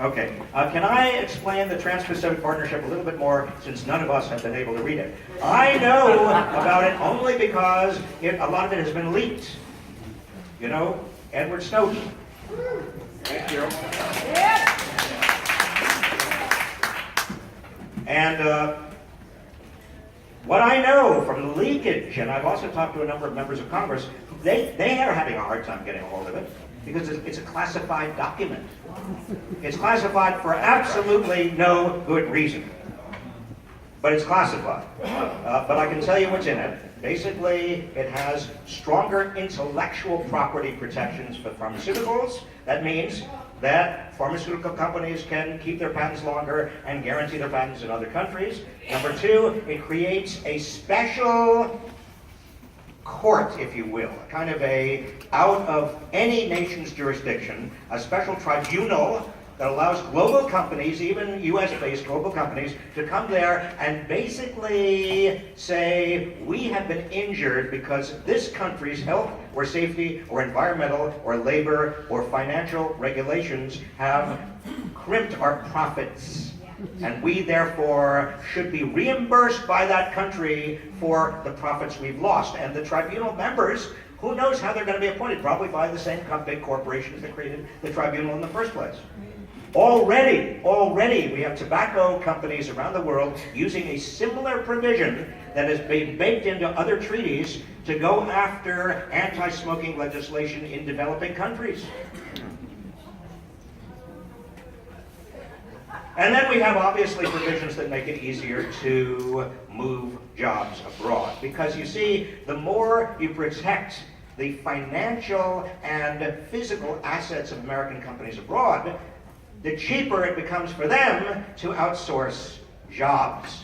Okay. Can I explain the Trans-Pacific Partnership a little bit more, since none of us have been able to read it? I know about it only because a lot of it has been leaked. You know, Edward Snowden. Thank you. And what I know from the leakage, and I've also talked to a number of members of Congress, they are having a hard time getting a hold of it because it's a classified document. It's classified for absolutely no good reason. But it's classified. But I can tell you what's in it. Basically, it has stronger intellectual property protections for pharmaceuticals. That means that pharmaceutical companies can keep their patents longer and guarantee their patents in other countries. Number two, it creates a special court, if you will, kind of a out of any nation's jurisdiction, a special tribunal that allows global companies, even US-based global companies, to come there and basically say, we have been injured because this country's health or safety or environmental or labor or financial regulations have crimped our profits. And we therefore should be reimbursed by that country for the profits we've lost. And the tribunal members, who knows how they're going to be appointed? Probably by the same big corporations that created the tribunal in the first place. Already, we have tobacco companies around the world using a similar provision that has been baked into other treaties to go after anti-smoking legislation in developing countries. And then we have obviously provisions that make it easier to move jobs abroad. Because you see, the more you protect the financial and physical assets of American companies abroad, the cheaper it becomes for them to outsource jobs.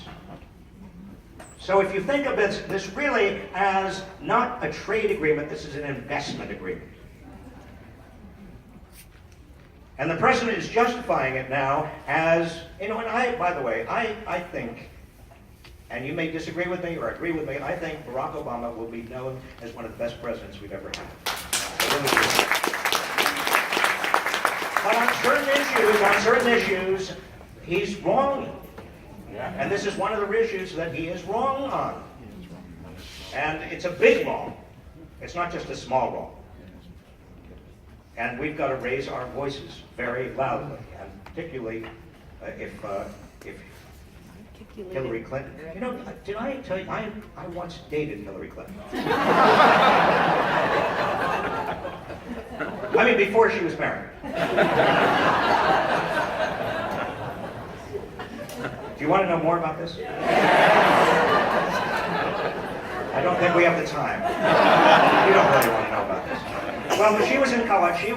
So if you think of this really as not a trade agreement, this is an investment agreement. And the president is justifying it now as, you know, and by the way, I think, and you may disagree with me or agree with me, I think Barack Obama will be known as one of the best presidents we've ever had. I really do. But on certain issues, he's wrong. And this is one of the issues that he is wrong on. And it's a big wrong. It's not just a small wrong. And we've got to raise our voices very loudly, and particularly if Hillary Clinton. You know, did I tell you, I once dated Hillary Clinton. I mean, before she was married. Do you want to know more about this? I don't think we have the time. You don't really want to know about this. Well, when she was in college, she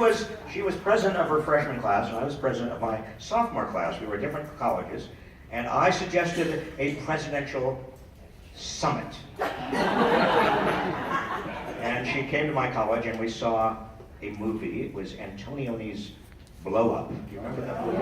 was president of her freshman class, and I was president of my sophomore class. We were at different colleges, and I suggested a presidential summit. And she came to my college, and we saw a movie. It was Antonioni's Blow Up. Do you remember that movie?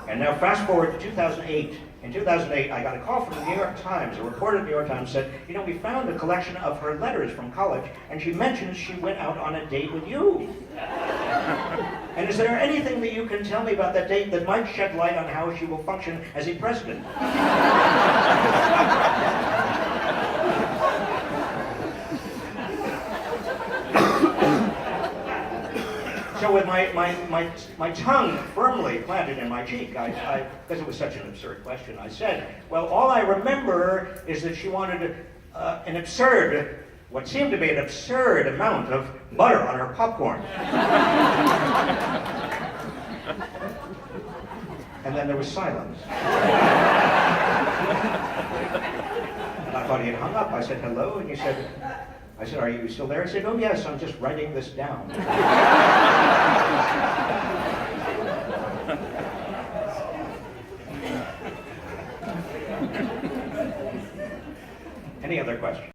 And now fast forward to 2008. In 2008, I got a call from the New York Times. A reporter at the New York Times said, you know, we found a collection of her letters from college, and she mentions she went out on a date with you. And is there anything that you can tell me about that date that might shed light on how she will function as a president? So with my tongue firmly planted in my cheek, because it was such an absurd question, I said, well, all I remember is that she wanted what seemed to be an absurd amount of butter on her popcorn. And then there was silence. And I thought he had hung up. I said, hello, and he said, I said, are you still there? He said, oh yes, I'm just writing this down.